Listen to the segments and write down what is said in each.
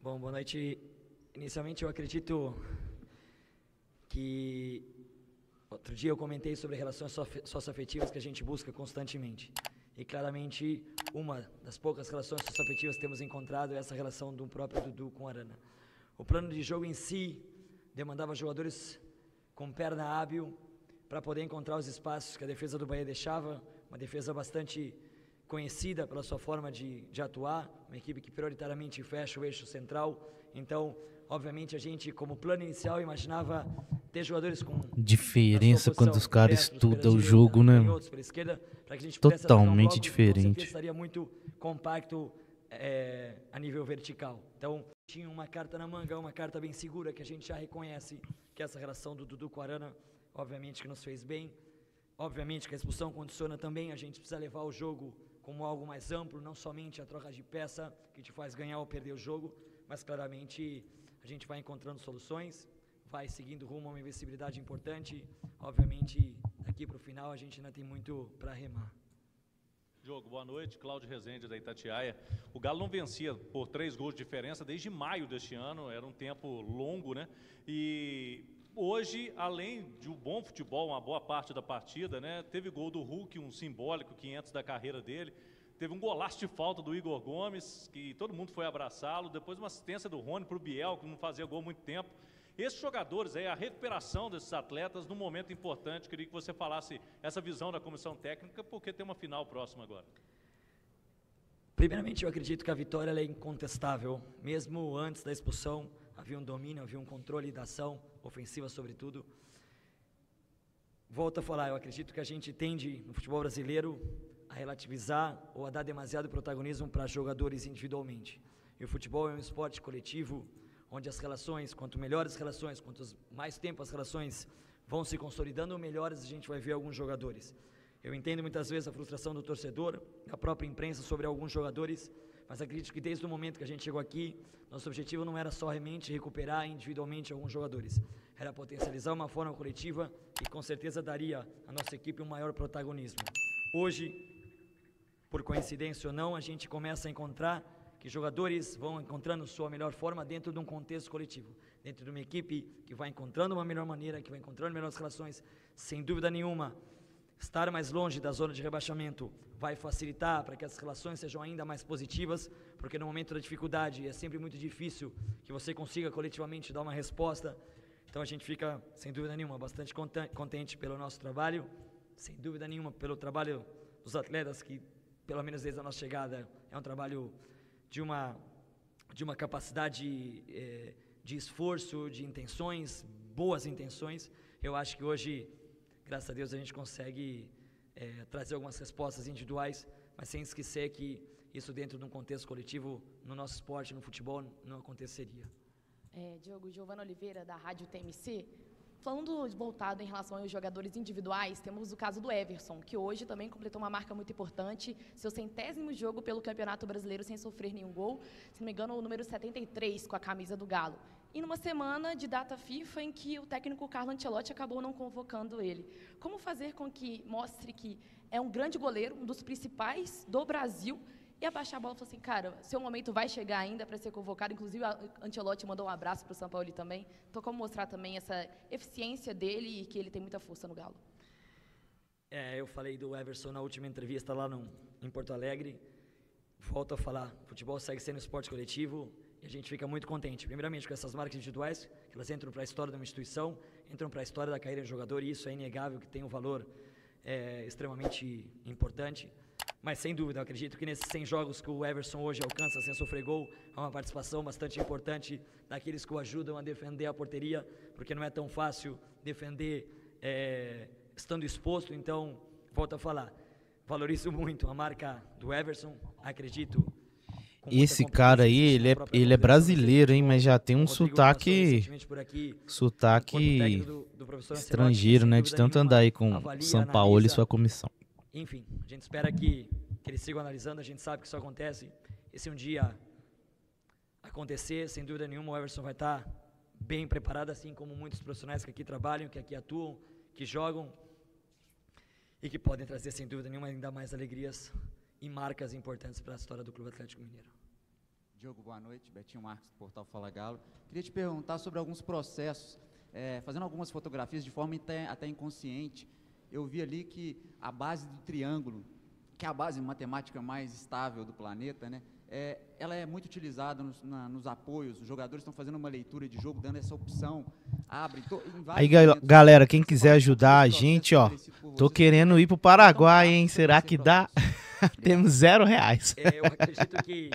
Bom, boa noite. Inicialmente, eu acredito que outro dia eu comentei sobre relações socioafetivas que a gente busca constantemente. E claramente, uma das poucas relações socioafetivas que temos encontrado é essa relação do próprio Dudu com o Arana. O plano de jogo em si demandava jogadores com perna hábil para poder encontrar os espaços que a defesa do Bahia deixava, uma defesa bastante conhecida pela sua forma de atuar, uma equipe que prioritariamente fecha o eixo central. Então, obviamente, a gente, como plano inicial, imaginava ter jogadores com diferença quando os caras estudam o direita, jogo, né? canhotos pela esquerda, para que a gente pudesse atacar um Totalmente bloco que, com certeza, diferente. estaria muito compacto a nível vertical. Então, tinha uma carta na manga, uma carta bem segura, que a gente já reconhece que essa relação do Dudu com a Arana, obviamente, que nos fez bem. Obviamente que a expulsão condiciona também, a gente precisa levar o jogo como algo mais amplo, não somente a troca de peça que te faz ganhar ou perder o jogo, mas claramente a gente vai encontrando soluções, vai seguindo rumo a uma invencibilidade importante. Obviamente, daqui para o final a gente ainda tem muito para remar. Diogo, boa noite. Cláudio Rezende, da Itatiaia. O Galo não vencia por 3 gols de diferença desde maio deste ano, era um tempo longo, né? E hoje, além de um bom futebol, uma boa parte da partida, né? Teve gol do Hulk, um simbólico 500 da carreira dele. Teve um golaço de falta do Igor Gomes, que todo mundo foi abraçá-lo. Depois uma assistência do Rony para o Biel, que não fazia gol há muito tempo. Esses jogadores aí, a recuperação desses atletas num momento importante, queria que você falasse essa visão da comissão técnica, porque tem uma final próxima agora. Primeiramente, eu acredito que a vitória é incontestável. Mesmo antes da expulsão, havia um domínio, havia um controle da ação, ofensiva sobretudo. Volto a falar, eu acredito que a gente tende, no futebol brasileiro, a relativizar ou a dar demasiado protagonismo para jogadores individualmente. E o futebol é um esporte coletivo, onde as relações, quanto melhores as relações, quanto mais tempo as relações vão se consolidando, melhores a gente vai ver alguns jogadores. Eu entendo muitas vezes a frustração do torcedor, da própria imprensa sobre alguns jogadores, mas acredito que desde o momento que a gente chegou aqui, nosso objetivo não era só realmente recuperar individualmente alguns jogadores, era potencializar uma forma coletiva que com certeza daria à nossa equipe um maior protagonismo. Hoje, por coincidência ou não, a gente começa a encontrar que jogadores vão encontrando sua melhor forma dentro de um contexto coletivo, dentro de uma equipe que vai encontrando uma melhor maneira, que vai encontrando melhores relações. Sem dúvida nenhuma, estar mais longe da zona de rebaixamento vai facilitar para que as relações sejam ainda mais positivas, porque no momento da dificuldade é sempre muito difícil que você consiga coletivamente dar uma resposta. Então a gente fica, sem dúvida nenhuma, bastante contente pelo nosso trabalho, sem dúvida nenhuma pelo trabalho dos atletas que, pelo menos desde a nossa chegada, é um trabalho de uma capacidade de esforço, de intenções, boas intenções. Eu acho que hoje, graças a Deus, a gente consegue trazer algumas respostas individuais, mas sem esquecer que isso dentro de um contexto coletivo, no nosso esporte, no futebol, não aconteceria. Diogo, Giovana Oliveira, da Rádio TMC. Falando voltado em relação aos jogadores individuais, temos o caso do Everson, que hoje também completou uma marca muito importante, seu 100º jogo pelo Campeonato Brasileiro sem sofrer nenhum gol, se não me engano, o número 73 com a camisa do Galo. E numa semana de data FIFA em que o técnico Carlo Ancelotti acabou não convocando ele. Como fazer com que mostre que é um grande goleiro, um dos principais do Brasil, e abaixar a bola e falar assim, cara, seu momento vai chegar ainda para ser convocado, inclusive a Ancelotti mandou um abraço para o São Paulo também, então como mostrar também essa eficiência dele e que ele tem muita força no Galo? Eu falei do Everson na última entrevista lá em Porto Alegre, volto a falar, futebol segue sendo esporte coletivo e a gente fica muito contente, primeiramente com essas marcas individuais, que elas entram para a história de uma instituição, entram para a história da carreira de jogador e isso é inegável que tem um valor extremamente importante. Mas, sem dúvida, eu acredito que nesses 100 jogos que o Everson hoje alcança sem sofrer gol, há uma participação bastante importante daqueles que o ajudam a defender a porteria, porque não é tão fácil defender estando exposto. Então, volto a falar, valorizo muito a marca do Everson, acredito. Esse cara aí, ele é brasileiro, hein, mas já tem um sotaque estrangeiro, né, de tanto andar aí com São Paulo e sua comissão. Enfim, a gente espera que eles sigam analisando, a gente sabe que isso acontece, e se um dia acontecer, sem dúvida nenhuma, o Everson vai estar bem preparado, assim como muitos profissionais que aqui trabalham, que aqui atuam, que jogam, e que podem trazer, sem dúvida nenhuma, ainda mais alegrias e marcas importantes para a história do Clube Atlético Mineiro. Diogo, boa noite. Betinho Marques, do Portal Fala Galo. Queria te perguntar sobre alguns processos. Fazendo algumas fotografias de forma até inconsciente, eu vi ali que a base do triângulo, que é a base matemática mais estável do planeta, né, ela é muito utilizada nos apoios. Os jogadores estão fazendo uma leitura de jogo, dando essa opção. Aí, galera, quem quiser ajudar a gente, ó, tô querendo ir pro Paraguai, hein? Será que dá? Temos R$0. Eu acredito que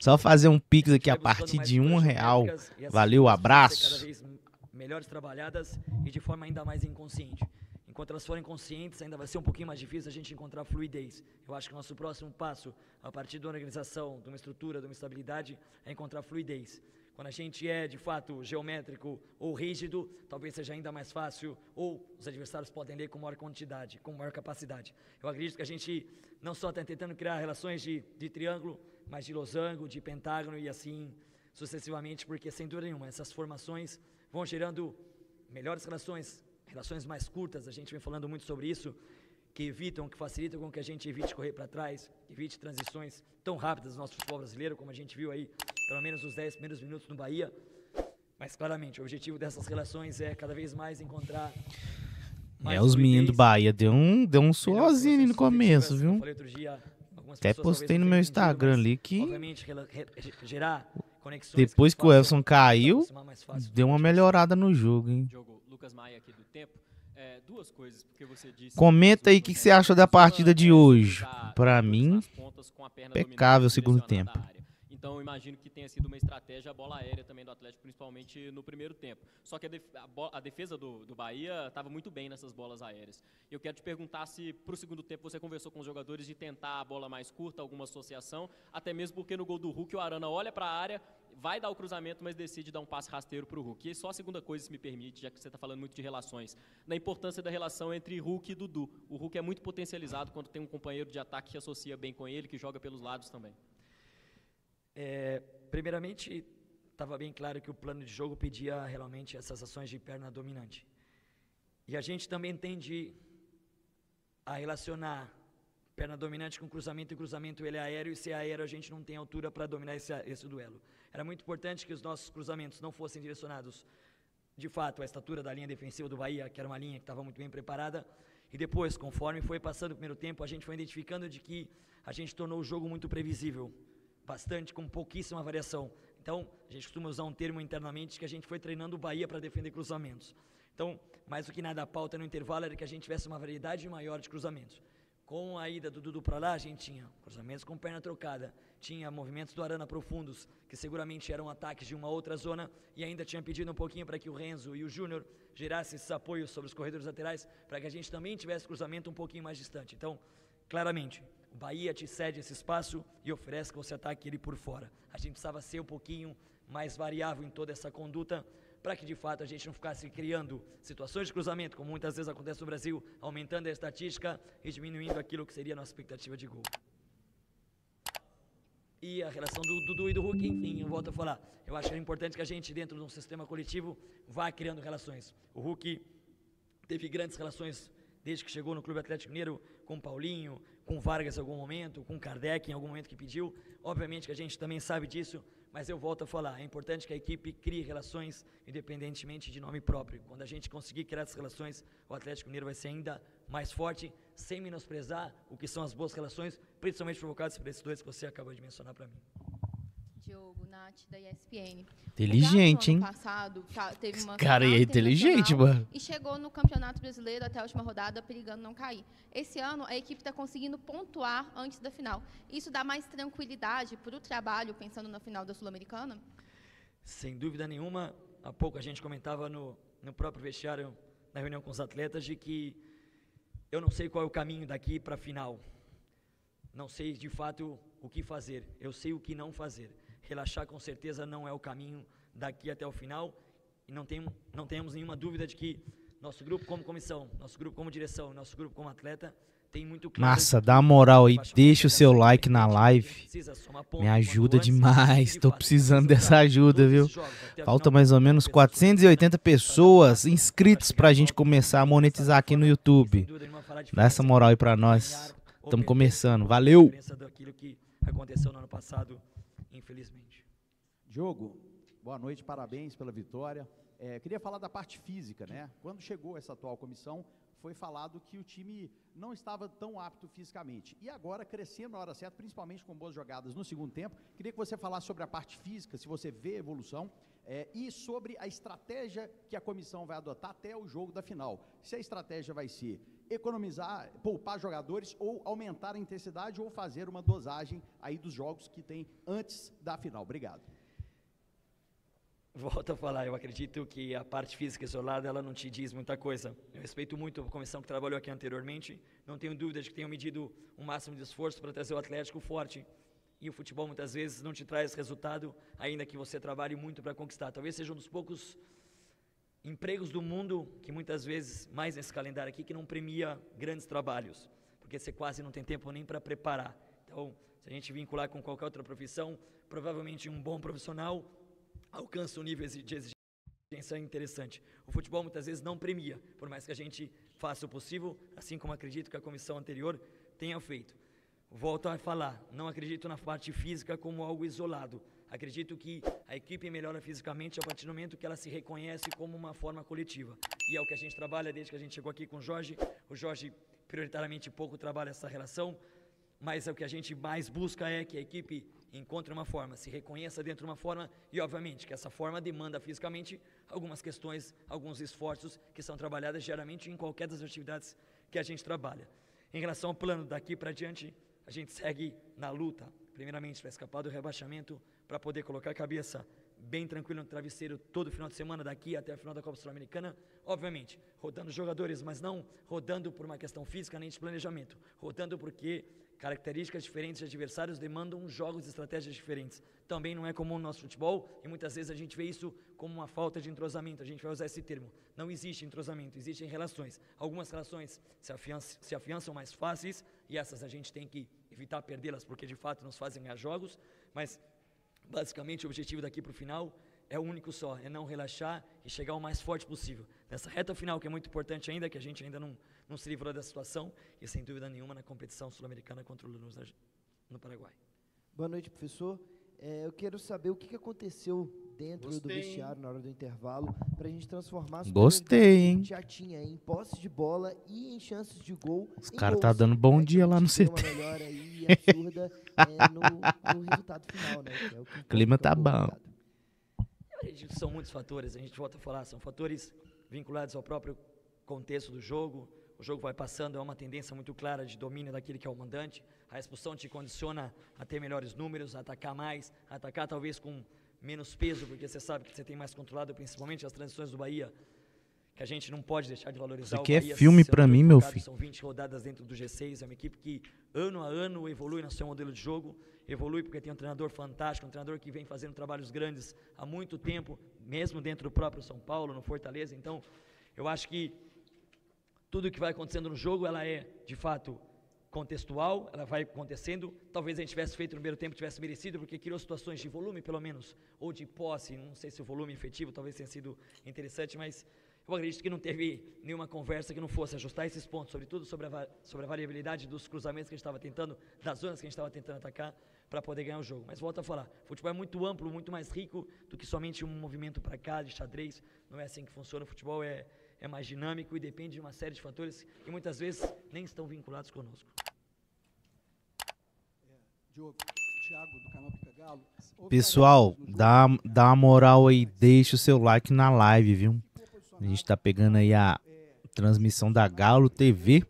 só fazer um pix aqui a partir de R$1. Valeu, abraço. Cada vez melhores trabalhadas e de forma ainda mais inconsciente. Enquanto elas forem conscientes, ainda vai ser um pouquinho mais difícil a gente encontrar fluidez. Eu acho que o nosso próximo passo, a partir de uma organização, de uma estrutura, de uma estabilidade, é encontrar fluidez. Quando a gente é, de fato, geométrico ou rígido, talvez seja ainda mais fácil, ou os adversários podem ler com maior quantidade, com maior capacidade. Eu acredito que a gente não só está tentando criar relações de triângulo, mas de losango, de pentágono e assim sucessivamente, porque, sem dúvida nenhuma, essas formações vão gerando melhores relações mais curtas, a gente vem falando muito sobre isso, que facilitam com que a gente evite correr para trás, evite transições tão rápidas no nosso futebol brasileiro, como a gente viu aí, pelo menos os 10 primeiros minutos no Bahia. Mas, claramente, o objetivo dessas relações é cada vez mais encontrar... os meninos do Bahia deu um suorzinho no começo, viu? Até postei no meu Instagram ali que... Depois que o Everson caiu, deu uma melhorada no jogo, hein? Lucas Maia aqui do Tempo. Duas coisas, porque você disse... Comenta aí o que você acha da partida de hoje. Pra mim, impecável o segundo tempo. Então, eu imagino que tenha sido uma estratégia a bola aérea também do Atlético, principalmente no primeiro tempo. Só que a defesa do Bahia estava muito bem nessas bolas aéreas. Eu quero te perguntar se, para o segundo tempo, você conversou com os jogadores de tentar a bola mais curta, alguma associação, até mesmo porque no gol do Hulk, o Arana olha para a área, vai dar o cruzamento, mas decide dar um passe rasteiro para o Hulk. E só a segunda coisa, se me permite, já que você está falando muito de relações, na importância da relação entre Hulk e Dudu. O Hulk é muito potencializado quando tem um companheiro de ataque que associa bem com ele, que joga pelos lados também. Primeiramente, estava bem claro que o plano de jogo pedia realmente essas ações de perna dominante. E a gente também tende a relacionar perna dominante com cruzamento, e cruzamento ele é aéreo, e se é aéreo a gente não tem altura para dominar esse duelo. Era muito importante que os nossos cruzamentos não fossem direcionados, de fato, à estatura da linha defensiva do Bahia, que era uma linha que estava muito bem preparada, e depois, conforme foi passando o primeiro tempo, a gente foi identificando de que a gente tornou o jogo muito previsível, bastante, com pouquíssima variação. Então, a gente costuma usar um termo internamente que a gente foi treinando o Bahia para defender cruzamentos. Então, mais do que nada, a pauta no intervalo era que a gente tivesse uma variedade maior de cruzamentos. Com a ida do Dudu para lá, a gente tinha cruzamentos com perna trocada, tinha movimentos do Arana profundos, que seguramente eram ataques de uma outra zona, e ainda tinha pedido um pouquinho para que o Renzo e o Júnior gerassem esses apoios sobre os corredores laterais, para que a gente também tivesse cruzamento um pouquinho mais distante. Então, claramente, o Bahia te cede esse espaço e oferece que você ataque ele por fora. A gente precisava ser um pouquinho mais variável em toda essa conduta, para que de fato a gente não ficasse criando situações de cruzamento, como muitas vezes acontece no Brasil, aumentando a estatística e diminuindo aquilo que seria a nossa expectativa de gol. E a relação do Dudu e do Hulk, enfim, eu volto a falar, eu acho que é importante que a gente, dentro de um sistema coletivo, vá criando relações. O Hulk teve grandes relações desde que chegou no Clube Atlético Mineiro, com Paulinho, com Vargas em algum momento, com Kardec em algum momento que pediu. Obviamente que a gente também sabe disso, mas eu volto a falar, é importante que a equipe crie relações independentemente de nome próprio. Quando a gente conseguir criar essas relações, o Atlético Mineiro vai ser ainda mais forte, sem menosprezar o que são as boas relações, principalmente provocadas por esses dois que você acabou de mencionar para mim. Diogo, Nath, da ESPN. Inteligente, hein? Passado, teve uma cara aí é inteligente, mano. E chegou no Campeonato Brasileiro até a última rodada, perigando não cair. Esse ano, a equipe está conseguindo pontuar antes da final. Isso dá mais tranquilidade para o trabalho, pensando na final da Sul-Americana? Sem dúvida nenhuma. Há pouco a gente comentava no próprio vestiário, na reunião com os atletas, de que eu não sei qual é o caminho daqui para a final. Não sei, de fato, o que fazer. Eu sei o que não fazer. Relaxar com certeza não é o caminho daqui até o final, e não temos nenhuma dúvida de que nosso grupo como comissão, nosso grupo como direção, nosso grupo como atleta tem muito claro. Massa, dá uma moral aí, deixa o seu like na live, me ajuda demais, tô precisando dessa ajuda, viu? Falta mais ou menos 480 pessoas inscritas pra gente começar a monetizar aqui no YouTube. Dá essa moral aí pra nós, estamos começando, valeu! Aconteceu no ano passado, infelizmente. Diogo, boa noite, parabéns pela vitória. Queria falar da parte física, né? Quando chegou essa atual comissão, foi falado que o time não estava tão apto fisicamente. E agora, crescendo na hora certa, principalmente com boas jogadas no segundo tempo, queria que você falasse sobre a parte física, se você vê evolução, e sobre a estratégia que a comissão vai adotar até o jogo da final. Se a estratégia vai ser economizar, poupar jogadores, ou aumentar a intensidade, ou fazer uma dosagem aí dos jogos que tem antes da final. Obrigado. Volto a falar, eu acredito que a parte física isolada, ela não te diz muita coisa. Eu respeito muito a comissão que trabalhou aqui anteriormente, não tenho dúvida de que tenham medido o máximo de esforço para trazer o Atlético forte. E o futebol muitas vezes não te traz resultado, ainda que você trabalhe muito para conquistar. Talvez seja um dos poucos empregos do mundo que muitas vezes, mais nesse calendário aqui, que não premia grandes trabalhos, porque você quase não tem tempo nem para preparar. Então, se a gente vincular com qualquer outra profissão, provavelmente um bom profissional alcança um nível de exigência interessante. O futebol muitas vezes não premia, por mais que a gente faça o possível, assim como acredito que a comissão anterior tenha feito. Volto a falar, não acredito na parte física como algo isolado. Acredito que a equipe melhora fisicamente a partir do momento que ela se reconhece como uma forma coletiva. E é o que a gente trabalha desde que a gente chegou aqui com o Jorge. O Jorge, prioritariamente, pouco trabalha essa relação, mas é o que a gente mais busca é que a equipe encontre uma forma, se reconheça dentro de uma forma e, obviamente, que essa forma demanda fisicamente algumas questões, alguns esforços que são trabalhados diariamente em qualquer das atividades que a gente trabalha. Em relação ao plano daqui para diante, a gente segue na luta, primeiramente para escapar do rebaixamento, para poder colocar a cabeça bem tranquilo no travesseiro todo final de semana daqui até a final da Copa Sul-Americana, obviamente, rodando jogadores, mas não rodando por uma questão física nem de planejamento, rodando porque características diferentes de adversários demandam jogos e estratégias diferentes. Também não é comum no nosso futebol e muitas vezes a gente vê isso como uma falta de entrosamento. A gente vai usar esse termo. Não existe entrosamento, existem relações. Algumas relações se afiançam mais fáceis e essas a gente tem que evitar perdê-las porque de fato nos fazem ganhar jogos, mas basicamente o objetivo daqui para o final é o único só, é não relaxar e chegar o mais forte possível. Nessa reta final, que é muito importante ainda, que a gente ainda não se livrou da situação, e sem dúvida nenhuma na competição sul-americana contra o Lanús no Paraguai. Boa noite, professor. Eu quero saber o que aconteceu dentro do vestiário na hora do intervalo para a gente transformar as Gostei, hein? que a gente já tinha em posse de bola e em chances de gol. Os caras tá dando bom dia lá no CT. Uma melhora aí absurda no resultado final, né? Que é o que o clima tá bom. São muitos fatores, a gente volta a falar, são fatores vinculados ao próprio contexto do jogo. O jogo vai passando, é uma tendência muito clara de domínio daquele que é o mandante. A expulsão te condiciona a ter melhores números, a atacar mais, a atacar talvez com menos peso, porque você sabe que você tem mais controlado, principalmente as transições do Bahia, que a gente não pode deixar de valorizar. Isso aqui o Bahia, é filme pra mim, meu filho. São 20 rodadas dentro do G6, é uma equipe que ano a ano evolui no seu modelo de jogo, evolui porque tem um treinador fantástico, um treinador que vem fazendo trabalhos grandes há muito tempo, mesmo dentro do próprio São Paulo, no Fortaleza. Então, eu acho que tudo que vai acontecendo no jogo, ela é, de fato, contextual, ela vai acontecendo. Talvez a gente tivesse feito no primeiro tempo, tivesse merecido, porque criou situações de volume, pelo menos, ou de posse, não sei se o volume efetivo talvez tenha sido interessante, mas eu acredito que não teve nenhuma conversa que não fosse ajustar esses pontos, sobretudo sobre a variabilidade dos cruzamentos que a gente estava tentando, das zonas que a gente estava tentando atacar, para poder ganhar o jogo. Mas volto a falar, o futebol é muito amplo, muito mais rico do que somente um movimento para cá, de xadrez, não é assim que funciona. O futebol é mais dinâmico e depende de uma série de fatores que muitas vezes nem estão vinculados conosco. Diogo, Thiago do canal Pica Galo. Pessoal, dá uma moral aí, deixa o seu like na live, viu? A gente tá pegando aí a transmissão da Galo TV,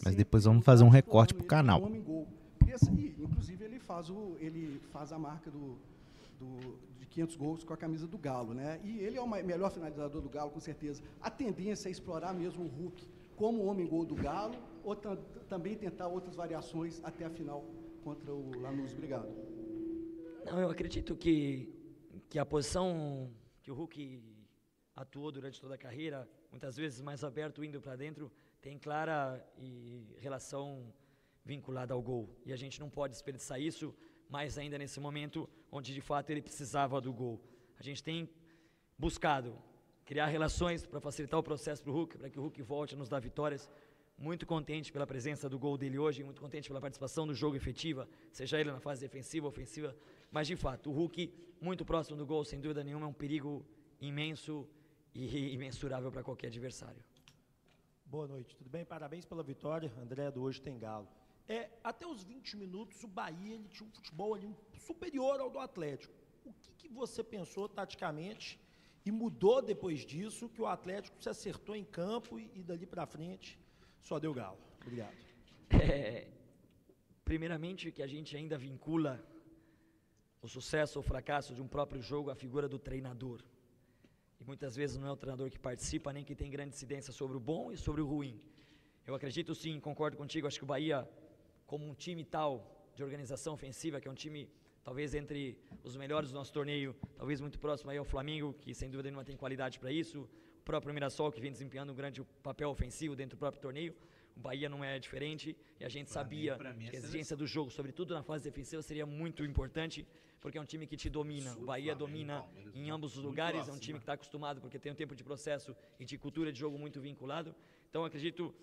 mas depois vamos fazer um recorte pro canal. Inclusive ele faz a marca de 500 gols com a camisa do Galo, né? E ele é o melhor finalizador do Galo, com certeza. A tendência é explorar mesmo o Hulk como o homem-gol do Galo, ou também tentar outras variações até a final contra o Lanús. Obrigado. Não, eu acredito que a posição que o Hulk atuou durante toda a carreira, muitas vezes mais aberto, indo para dentro, tem clara relação vinculada ao gol. E a gente não pode desperdiçar isso, mais ainda nesse momento onde de fato ele precisava do gol. A gente tem buscado criar relações para facilitar o processo para o Hulk, para que o Hulk volte a nos dar vitórias. Muito contente pela presença do gol dele hoje, muito contente pela participação do jogo efetiva, seja ele na fase defensiva ou ofensiva, Mas, de fato, o Hulk, muito próximo do gol, sem dúvida nenhuma, é um perigo imenso e imensurável para qualquer adversário. Boa noite, tudo bem? Parabéns pela vitória, André do Hoje Tem Galo. Até os 20 minutos, o Bahia ele tinha um futebol ali superior ao do Atlético. O que você pensou taticamente e mudou depois disso, que o Atlético se acertou em campo e dali para frente só deu Galo? Obrigado. Primeiramente, que a gente ainda vincula o sucesso ou fracasso de um próprio jogo à figura do treinador. E muitas vezes não é o treinador que participa, nem que tem grande incidência sobre o bom e sobre o ruim. Eu acredito sim, concordo contigo, acho que o Bahia, como um time tal de organização ofensiva, que é um time talvez entre os melhores do nosso torneio, talvez muito próximo aí ao Flamengo, que sem dúvida nenhuma tem qualidade para isso, o próprio Mirassol, que vem desempenhando um grande papel ofensivo dentro do próprio torneio. O Bahia não é diferente, e a gente sabia que a exigência do jogo, sobretudo na fase defensiva, seria muito importante, porque é um time que te domina. O Bahia domina em ambos os lugares, é um time que está acostumado, porque tem um tempo de processo e de cultura de jogo muito vinculado. Então, acredito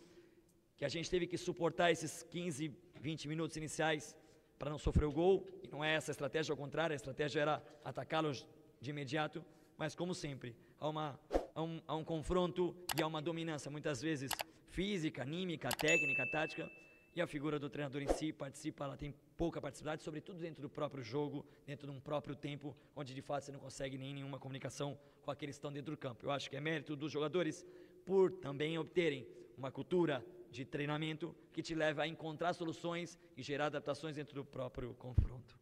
que a gente teve que suportar esses 15, 20 minutos iniciais para não sofrer o gol, e não é essa a estratégia, ao contrário, a estratégia era atacá-los de imediato, mas como sempre, há um confronto e há uma dominância, muitas vezes física, anímica, técnica, tática, e a figura do treinador em si participa, ela tem pouca participação, sobretudo dentro do próprio jogo, dentro de um próprio tempo, onde de fato você não consegue nem nenhuma comunicação com aqueles que estão dentro do campo. Eu acho que é mérito dos jogadores por também obterem uma cultura de treinamento que te leva a encontrar soluções e gerar adaptações dentro do próprio confronto.